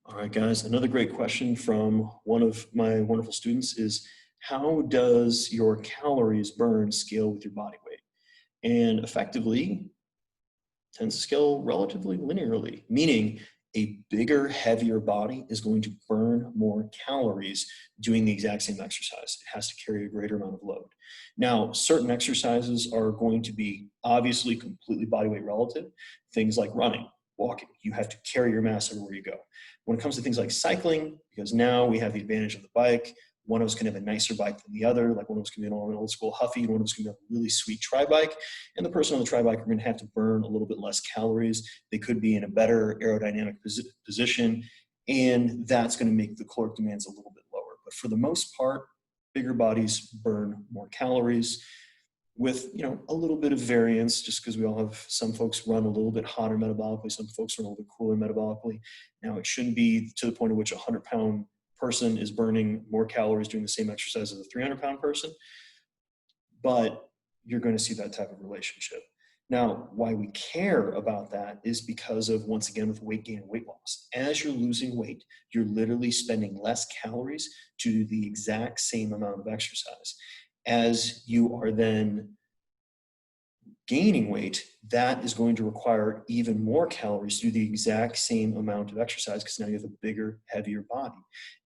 All right, guys, another great question from one of my wonderful students is, how does your calories burn scale with your body weight? And effectively tends to scale relatively linearly, meaning a bigger, heavier body is going to burn more calories doing the exact same exercise. It has to carry a greater amount of load. Now, certain exercises are going to be obviously completely body weight relative. Things like running, walking, you have to carry your mass everywhere you go. When it comes to things like cycling, because now we have the advantage of the bike, one of us can have a nicer bike than the other. Like one of us can be an old school Huffy, and one of us can have a really sweet tri bike. And the person on the tri bike are going to have to burn a little bit less calories. They could be in a better aerodynamic position, and that's going to make the caloric demands a little bit lower. But for the most part, bigger bodies burn more calories with a little bit of variance, just because we all have, some folks run a little bit hotter metabolically, some folks run a little bit cooler metabolically. Now, it shouldn't be to the point at which a 100-pound person is burning more calories doing the same exercise as a 300-pound person, but you're going to see that type of relationship. Now, why we care about that is because of, once again, with weight gain and weight loss. As you're losing weight, you're literally spending less calories to do the exact same amount of exercise. As you are then gaining weight, that is going to require even more calories to do the exact same amount of exercise, because now you have a bigger, heavier body.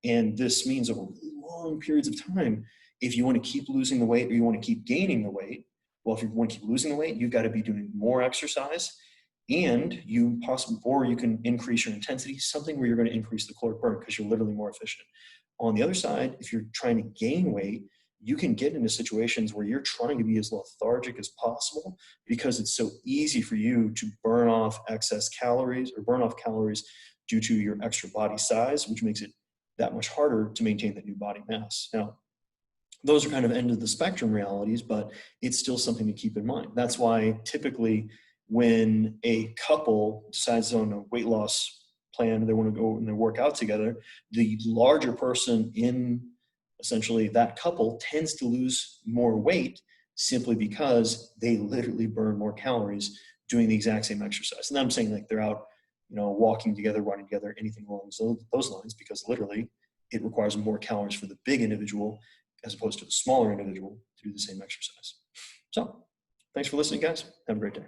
And this means over long periods of time, if you want to keep losing the weight or you want to keep gaining the weight, well, if you want to keep losing the weight, you've got to be doing more exercise, and you possibly, or you can increase your intensity, something where you're going to increase the caloric burn because you're literally more efficient. On the other side, if you're trying to gain weight, you can get into situations where you're trying to be as lethargic as possible because it's so easy for you to burn off excess calories or burn off calories due to your extra body size, which makes it that much harder to maintain that new body mass. Now, those are kind of end of the spectrum realities, but it's still something to keep in mind. That's why typically when a couple decides on a weight loss plan, they want to go and they work out together, the larger person in essentially that couple tends to lose more weight simply because they literally burn more calories doing the exact same exercise. And I'm saying like they're out, walking together, running together, anything along those lines, because literally it requires more calories for the big individual as opposed to the smaller individual to do the same exercise. So thanks for listening, guys. Have a great day.